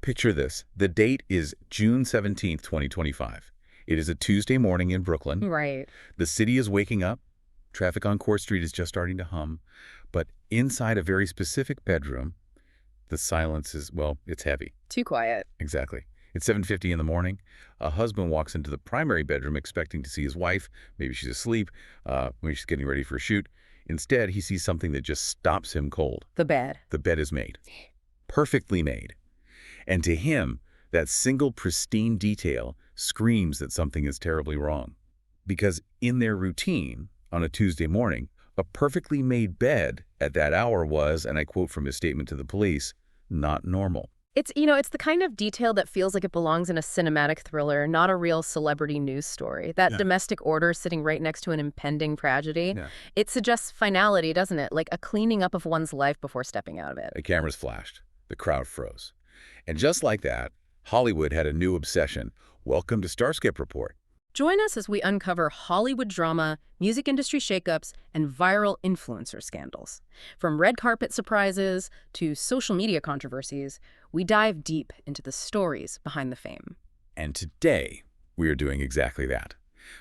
Picture this. The date is June 17th, 2025. It is a Tuesday morning in Brooklyn. Right. The city is waking up. Traffic on Court Street is just starting to hum. But inside a very specific bedroom, the silence is, well, it's heavy. Too quiet. Exactly. It's 7:50 in the morning. A husband walks into the primary bedroom expecting to see his wife. Maybe she's asleep. Maybe she's getting ready for a shoot. Instead, he sees something that just stops him cold. The bed. The bed is made. Perfectly made. And to him, that single pristine detail screams that something is terribly wrong. Because in their routine, on a Tuesday morning, a perfectly made bed at that hour was, and I quote from his statement to the police, not normal. It's the kind of detail that feels like it belongs in a cinematic thriller, not a real celebrity news story. That domestic order sitting right next to an impending tragedy. Yeah. It suggests finality, doesn't it? Like a cleaning up of one's life before stepping out of it. The cameras flashed. The crowd froze. And just like that, Hollywood had a new obsession. Welcome to StarScope Report. Join us as we uncover Hollywood drama, music industry shakeups, and viral influencer scandals. From red carpet surprises to social media controversies, we dive deep into the stories behind the fame. And today, we are doing exactly that.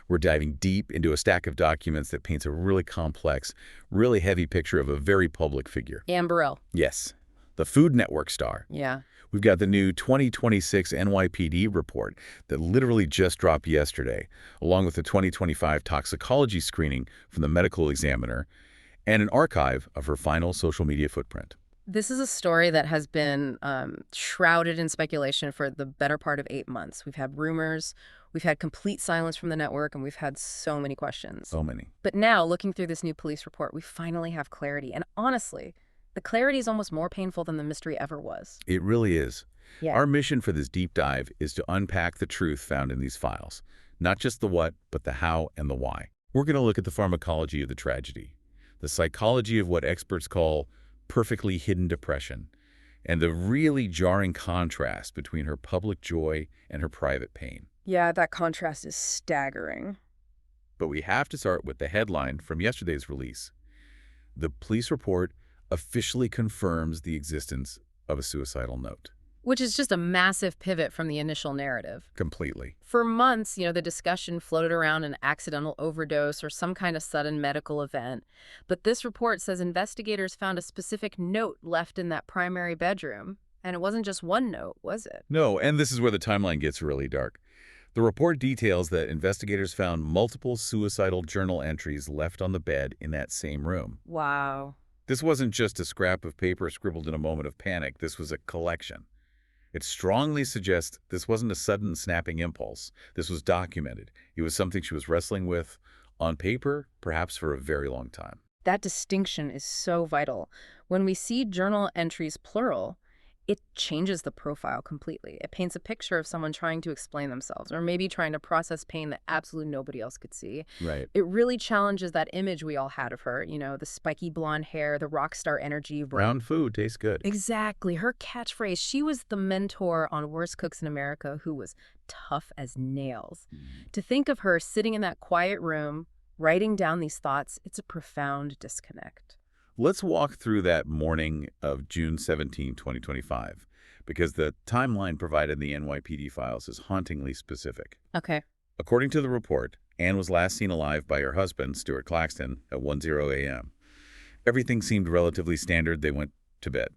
We're diving deep into a stack of documents that paints a really complex, really heavy picture of a very public figure. Anne Burrell. Yes, the Food Network star. Yeah. We've got the new 2026 NYPD report that literally just dropped yesterday, along with the 2025 toxicology screening from the medical examiner, and an archive of her final social media footprint. This is a story that has been shrouded in speculation for the better part of 8 months. We've had rumors, we've had complete silence from the network, and we've had so many questions. So many. But now, looking through this new police report, we finally have clarity. And honestly, the clarity is almost more painful than the mystery ever was. It really is. Yeah. Our mission for this deep dive is to unpack the truth found in these files. Not just the what, but the how and the why. We're going to look at the pharmacology of the tragedy, the psychology of what experts call perfectly hidden depression, and the really jarring contrast between her public joy and her private pain. Yeah, that contrast is staggering. But we have to start with the headline from yesterday's release. The police report officially confirms the existence of a suicidal note. Which is just a massive pivot from the initial narrative. Completely. For months, the discussion floated around an accidental overdose or some kind of sudden medical event. But this report says investigators found a specific note left in that primary bedroom. And it wasn't just one note, was it? No, and this is where the timeline gets really dark. The report details that investigators found multiple suicidal journal entries left on the bed in that same room. Wow. This wasn't just a scrap of paper scribbled in a moment of panic. This was a collection. It strongly suggests this wasn't a sudden snapping impulse. This was documented. It was something she was wrestling with on paper, perhaps for a very long time. That distinction is so vital. When we see journal entries plural, it changes the profile completely. It paints a picture of someone trying to explain themselves, or maybe trying to process pain that absolutely nobody else could see. Right. It really challenges that image we all had of her, the spiky blonde hair, the rock star energy. Brown food tastes good. Exactly. Her catchphrase, she was the mentor on Worst Cooks in America who was tough as nails. To think of her sitting in that quiet room, writing down these thoughts, it's a profound disconnect. Let's walk through that morning of June 17, 2025, because the timeline provided in the NYPD files is hauntingly specific. Okay. According to the report, Anne was last seen alive by her husband, Stuart Claxton, at 1:00 a.m. Everything seemed relatively standard. They went to bed.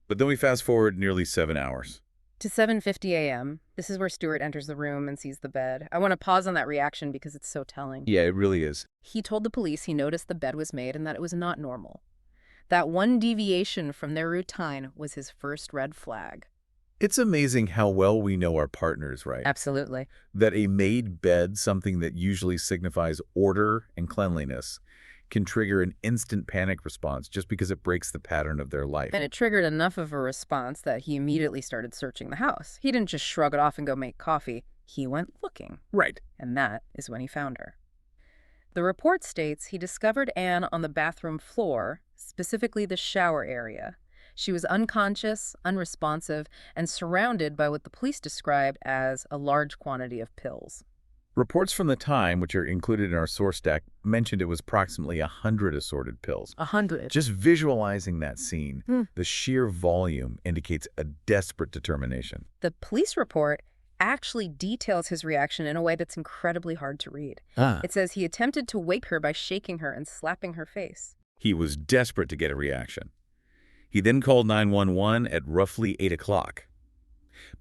But then we fast forward nearly 7 hours. To 7:50 a.m. This is where Stuart enters the room and sees the bed. I want to pause on that reaction because it's so telling. Yeah, it really is. He told the police he noticed the bed was made and that it was not normal. That one deviation from their routine was his first red flag. It's amazing how well we know our partners, right? Absolutely. That a made bed, something that usually signifies order and cleanliness, can trigger an instant panic response just because it breaks the pattern of their life. And it triggered enough of a response that he immediately started searching the house. He didn't just shrug it off and go make coffee. He went looking. Right. And that is when he found her. The report states he discovered Anne on the bathroom floor, specifically the shower area. She was unconscious, unresponsive, and surrounded by what the police described as a large quantity of pills. Reports from the time, which are included in our source deck, mentioned it was approximately 100 assorted pills. 100. Just visualizing that scene, Hmm. the sheer volume indicates a desperate determination. The police report actually details his reaction in a way that's incredibly hard to read. Ah. It says he attempted to wake her by shaking her and slapping her face. He was desperate to get a reaction. He then called 911 at roughly 8 o'clock.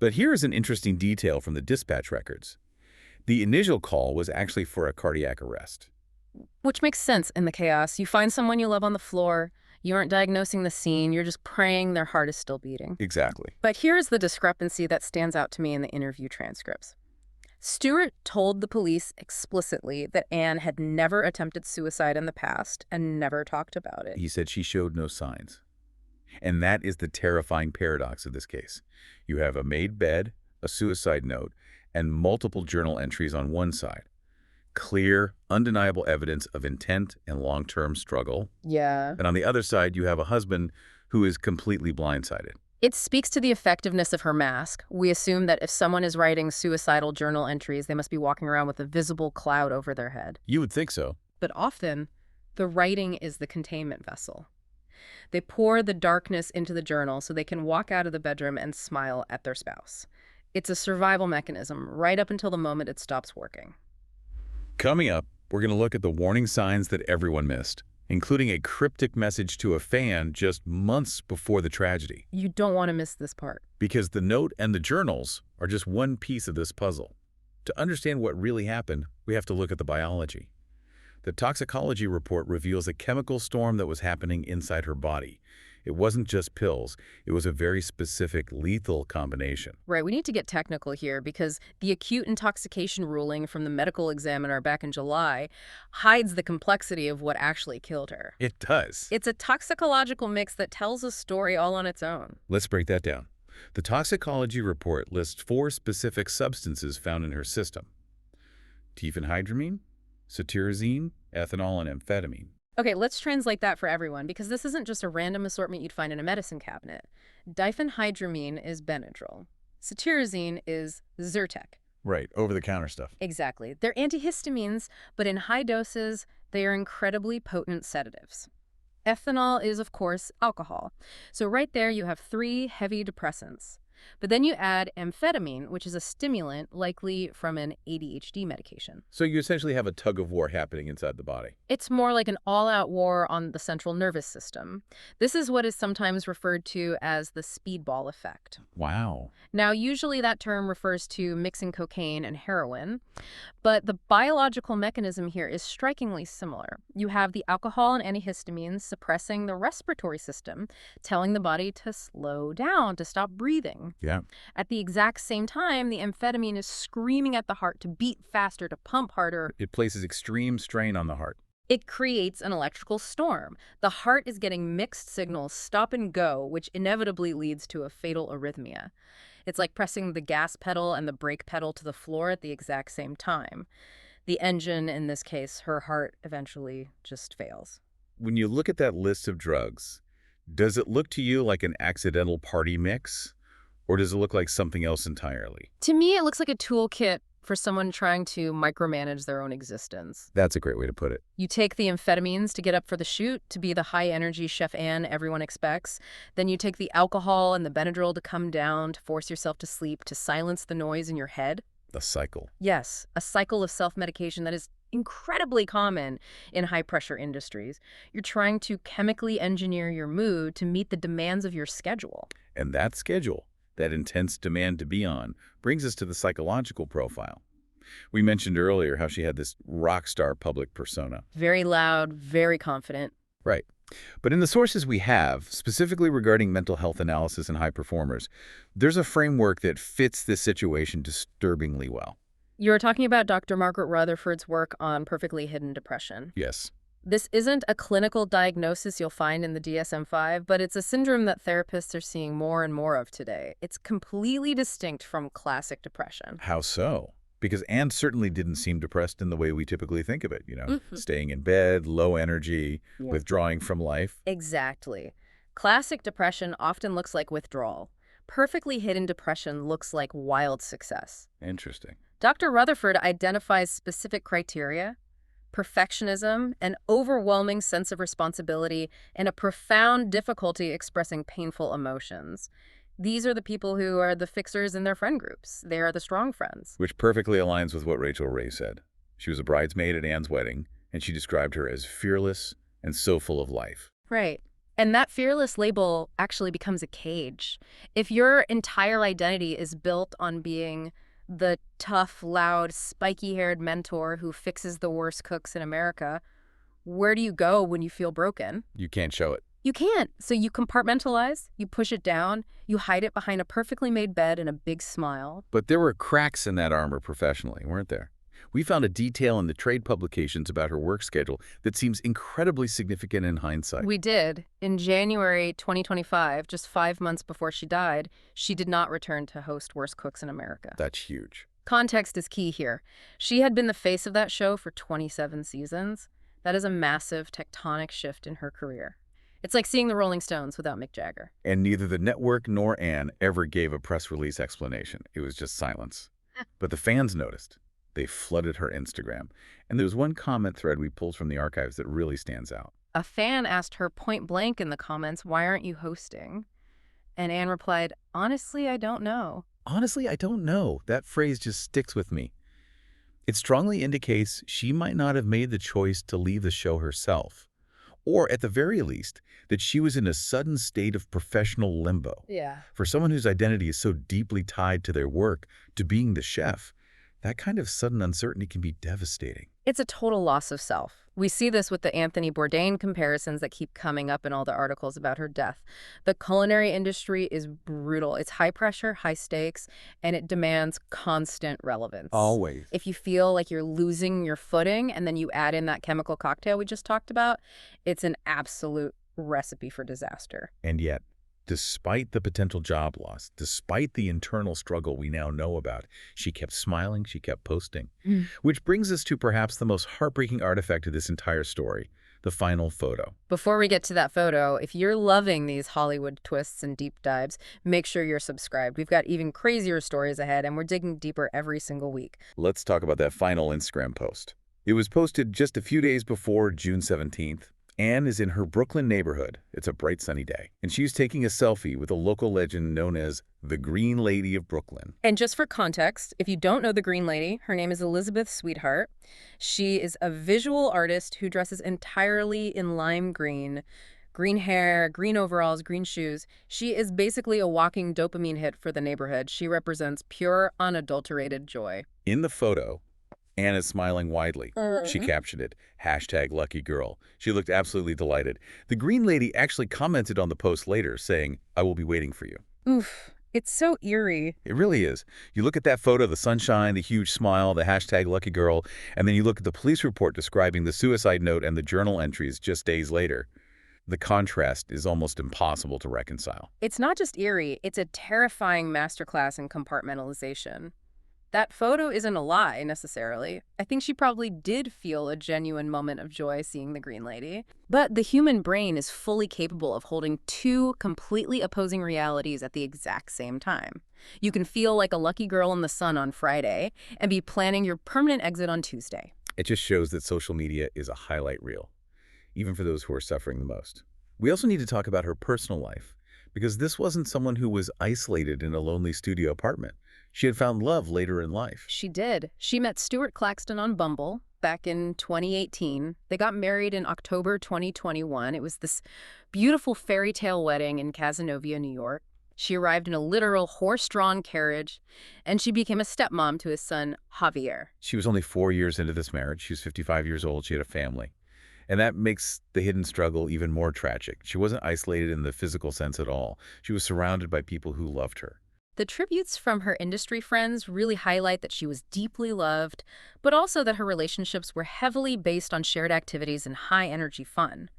But here is an interesting detail from the dispatch records. The initial call was actually for a cardiac arrest. Which makes sense in the chaos. You find someone you love on the floor, you aren't diagnosing the scene, you're just praying their heart is still beating. Exactly. But here's the discrepancy that stands out to me in the interview transcripts. Stuart told the police explicitly that Anne had never attempted suicide in the past and never talked about it. He said she showed no signs. And that is the terrifying paradox of this case. You have a made bed, a suicide note, and multiple journal entries on one side. Clear, undeniable evidence of intent and long-term struggle. Yeah. And on the other side, you have a husband who is completely blindsided. It speaks to the effectiveness of her mask. We assume that if someone is writing suicidal journal entries, they must be walking around with a visible cloud over their head. You would think so. But often, the writing is the containment vessel. They pour the darkness into the journal so they can walk out of the bedroom and smile at their spouse. It's a survival mechanism right up until the moment it stops working. Coming up, we're going to look at the warning signs that everyone missed, including a cryptic message to a fan just months before the tragedy. You don't want to miss this part. Because the note and the journals are just one piece of this puzzle. To understand what really happened, we have to look at the biology. The toxicology report reveals a chemical storm that was happening inside her body. It wasn't just pills. It was a very specific, lethal combination. Right, we need to get technical here because the acute intoxication ruling from the medical examiner back in July hides the complexity of what actually killed her. It does. It's a toxicological mix that tells a story all on its own. Let's break that down. The toxicology report lists 4 specific substances found in her system: diphenhydramine, cetirizine, ethanol, and amphetamine. Okay, let's translate that for everyone because this isn't just a random assortment you'd find in a medicine cabinet. Diphenhydramine is Benadryl. Cetirizine is Zyrtec. Right, over-the-counter stuff. Exactly. They're antihistamines, but in high doses, they are incredibly potent sedatives. Ethanol is, of course, alcohol. So right there you have 3 heavy depressants. But then you add amphetamine, which is a stimulant, likely from an ADHD medication. So you essentially have a tug-of-war happening inside the body. It's more like an all-out war on the central nervous system. This is what is sometimes referred to as the speedball effect. Wow. Now, usually that term refers to mixing cocaine and heroin, but the biological mechanism here is strikingly similar. You have the alcohol and antihistamines suppressing the respiratory system, telling the body to slow down, to stop breathing. Yeah. At the exact same time, the amphetamine is screaming at the heart to beat faster, to pump harder. It places extreme strain on the heart. It creates an electrical storm. The heart is getting mixed signals, stop and go, which inevitably leads to a fatal arrhythmia. It's like pressing the gas pedal and the brake pedal to the floor at the exact same time. The engine, in this case, her heart, eventually just fails. When you look at that list of drugs, does it look to you like an accidental party mix? Or does it look like something else entirely? To me, it looks like a toolkit for someone trying to micromanage their own existence. That's a great way to put it. You take the amphetamines to get up for the shoot, to be the high-energy Chef Anne everyone expects. Then you take the alcohol and the Benadryl to come down, to force yourself to sleep, to silence the noise in your head. The cycle. Yes, a cycle of self-medication that is incredibly common in high-pressure industries. You're trying to chemically engineer your mood to meet the demands of your schedule. And that schedule, that intense demand to be on, brings us to the psychological profile. We mentioned earlier how she had this rock star public persona. Very loud, very confident. Right. But in the sources we have, specifically regarding mental health analysis in high performers, there's a framework that fits this situation disturbingly well. You're talking about Dr. Margaret Rutherford's work on perfectly hidden depression. Yes. This isn't a clinical diagnosis you'll find in the DSM-5, but it's a syndrome that therapists are seeing more and more of today. It's completely distinct from classic depression. How so? Because Anne certainly didn't seem depressed in the way we typically think of it, staying in bed, low energy, withdrawing from life. Exactly. Classic depression often looks like withdrawal. perfectly hidden depression looks like wild success. Interesting. Dr. Rutherford identifies specific criteria: perfectionism, an overwhelming sense of responsibility, and a profound difficulty expressing painful emotions. These are the people who are the fixers in their friend groups. They are the strong friends. Which perfectly aligns with what Rachel Ray said. She was a bridesmaid at Anne's wedding, and she described her as fearless and so full of life. Right. And that fearless label actually becomes a cage. If your entire identity is built on being the tough, loud, spiky-haired mentor who fixes the worst cooks in America, where do you go when you feel broken? You can't show it. You can't. So you compartmentalize, you push it down, you hide it behind a perfectly made bed and a big smile. But there were cracks in that armor professionally, weren't there? We found a detail in the trade publications about her work schedule that seems incredibly significant in hindsight. We did. In January 2025, just 5 months before she died, she did not return to host Worst Cooks in America. That's huge. Context is key here. She had been the face of that show for 27 seasons. That is a massive tectonic shift in her career. It's like seeing the Rolling Stones without Mick Jagger. And neither the network nor Anne ever gave a press release explanation. It was just silence. But the fans noticed. They flooded her Instagram. And there was one comment thread we pulled from the archives that really stands out. A fan asked her point blank in the comments, "Why aren't you hosting?" And Anne replied, "Honestly, I don't know." Honestly, I don't know. That phrase just sticks with me. It strongly indicates she might not have made the choice to leave the show herself. Or, at the very least, that she was in a sudden state of professional limbo. Yeah. For someone whose identity is so deeply tied to their work, to being the chef, that kind of sudden uncertainty can be devastating. It's a total loss of self. We see this with the Anthony Bourdain comparisons that keep coming up in all the articles about her death. The culinary industry is brutal. It's high pressure, high stakes, and it demands constant relevance. Always. If you feel like you're losing your footing and then you add in that chemical cocktail we just talked about, it's an absolute recipe for disaster. And yet, despite the potential job loss, despite the internal struggle we now know about, she kept smiling, she kept posting. Which brings us to perhaps the most heartbreaking artifact of this entire story, the final photo. Before we get to that photo, if you're loving these Hollywood twists and deep dives, make sure you're subscribed. We've got even crazier stories ahead, and we're digging deeper every single week. Let's talk about that final Instagram post. It was posted just a few days before June 17th. Anne is in her Brooklyn neighborhood. It's a bright sunny day. And she's taking a selfie with a local legend known as the Green Lady of Brooklyn. And just for context, if you don't know the Green Lady, her name is Elizabeth Sweetheart. She is a visual artist who dresses entirely in lime green. Green hair, green overalls, green shoes. She is basically a walking dopamine hit for the neighborhood. She represents pure, unadulterated joy. In the photo, Anne is smiling widely. She captioned it, #LuckyGirl. She looked absolutely delighted. The Green Lady actually commented on the post later, saying, "I will be waiting for you." Oof, it's so eerie. It really is. You look at that photo, the sunshine, the huge smile, the #LuckyGirl, and then you look at the police report describing the suicide note and the journal entries just days later. The contrast is almost impossible to reconcile. It's not just eerie, it's a terrifying masterclass in compartmentalization. That photo isn't a lie, necessarily. I think she probably did feel a genuine moment of joy seeing the Green Lady. But the human brain is fully capable of holding two completely opposing realities at the exact same time. You can feel like a lucky girl in the sun on Friday and be planning your permanent exit on Tuesday. It just shows that social media is a highlight reel, even for those who are suffering the most. We also need to talk about her personal life, because this wasn't someone who was isolated in a lonely studio apartment. She had found love later in life. She did. She met Stuart Claxton on Bumble back in 2018. They got married in October 2021. It was this beautiful fairy tale wedding in Cazenovia, New York. She arrived in a literal horse-drawn carriage, and she became a stepmom to his son, Javier. She was only 4 years into this marriage. She was 55 years old. She had a family. And that makes the hidden struggle even more tragic. She wasn't isolated in the physical sense at all. She was surrounded by people who loved her. The tributes from her industry friends really highlight that she was deeply loved, but also that her relationships were heavily based on shared activities and high-energy fun.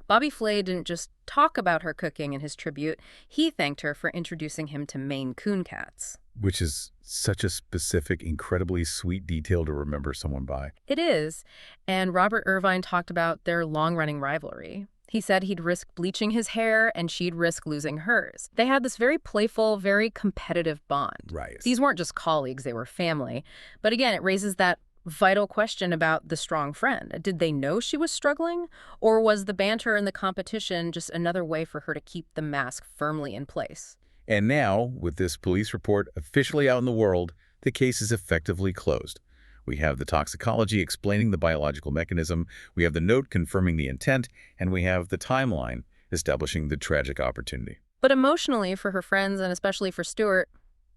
Bobby Flay didn't just talk about her cooking in his tribute, he thanked her for introducing him to Maine Coon cats. Which is such a specific, incredibly sweet detail to remember someone by. It is, and Robert Irvine talked about their long-running rivalry. He said he'd risk bleaching his hair and she'd risk losing hers. They had this very playful, very competitive bond. Right. These weren't just colleagues, they were family. But again, it raises that vital question about the strong friend. Did they know she was struggling? Or was the banter and the competition just another way for her to keep the mask firmly in place? And now, with this police report officially out in the world, the case is effectively closed. We have the toxicology explaining the biological mechanism, we have the note confirming the intent, and we have the timeline establishing the tragic opportunity. But emotionally, for her friends and especially for Stuart,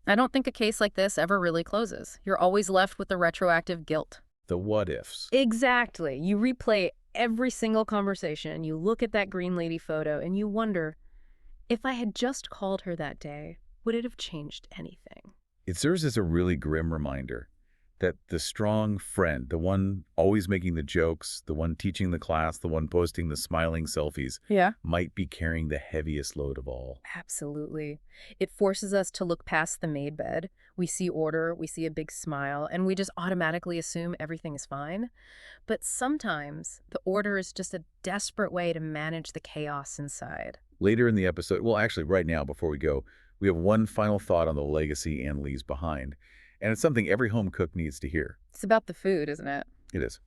I don't think a case like this ever really closes. You're always left with the retroactive guilt. The what-ifs. Exactly. You replay every single conversation, you look at that green lady photo, and you wonder, if I had just called her that day, would it have changed anything? It serves as a really grim reminder that the strong friend, the one always making the jokes, the one teaching the class, the one posting the smiling selfies, might be carrying the heaviest load of all. Absolutely. It forces us to look past the made bed. We see order, we see a big smile, and we just automatically assume everything is fine. But sometimes the order is just a desperate way to manage the chaos inside. Later in the episode, well, actually right now before we go, we have one final thought on the legacy Anne leaves behind. And it's something every home cook needs to hear. It's about the food, isn't it? It is.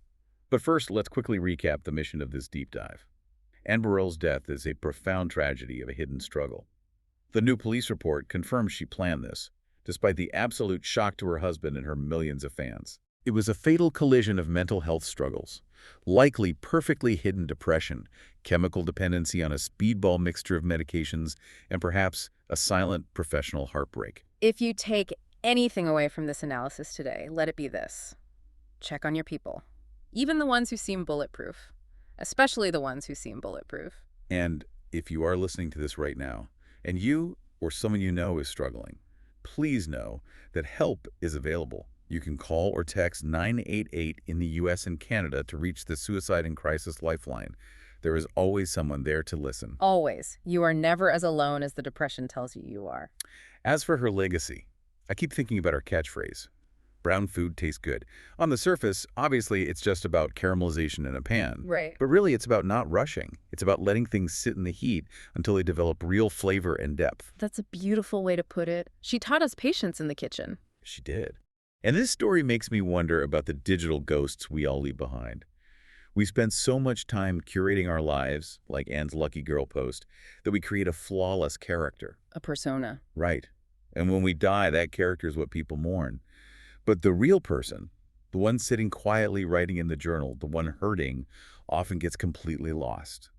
But first, let's quickly recap the mission of this deep dive. Anne Burrell's death is a profound tragedy of a hidden struggle. The new police report confirms she planned this, despite the absolute shock to her husband and her millions of fans. It was a fatal collision of mental health struggles, likely perfectly hidden depression, chemical dependency on a speedball mixture of medications, and perhaps a silent professional heartbreak. If you take anything away from this analysis today, let it be this. Check on your people. Even the ones who seem bulletproof. Especially the ones who seem bulletproof. And if you are listening to this right now, and you or someone you know is struggling, please know that help is available. You can call or text 988 in the U.S. and Canada to reach the Suicide Crisis Lifeline. There is always someone there to listen. Always. You are never as alone as the depression tells you you are. As for her legacy, I keep thinking about her catchphrase. Brown food tastes good. On the surface, obviously, it's just about caramelization in a pan. Right. But really, it's about not rushing. It's about letting things sit in the heat until they develop real flavor and depth. That's a beautiful way to put it. She taught us patience in the kitchen. She did. And this story makes me wonder about the digital ghosts we all leave behind. We spend so much time curating our lives, like Anne's Lucky Girl post, that we create a flawless character. A persona. Right. And when we die, that character is what people mourn. But the real person, the one sitting quietly writing in the journal, the one hurting, often gets completely lost.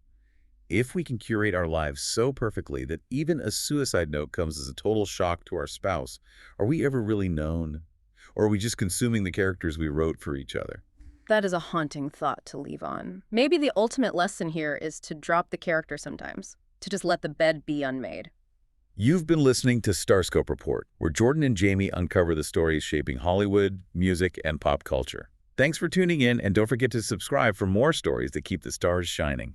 If we can curate our lives so perfectly that even a suicide note comes as a total shock to our spouse, are we ever really known? Or are we just consuming the characters we wrote for each other? That is a haunting thought to leave on. Maybe the ultimate lesson here is to drop the character sometimes, to just let the bed be unmade. You've been listening to StarScope Report, where Jordan and Jamie uncover the stories shaping Hollywood, music, and pop culture. Thanks for tuning in, and don't forget to subscribe for more stories that keep the stars shining.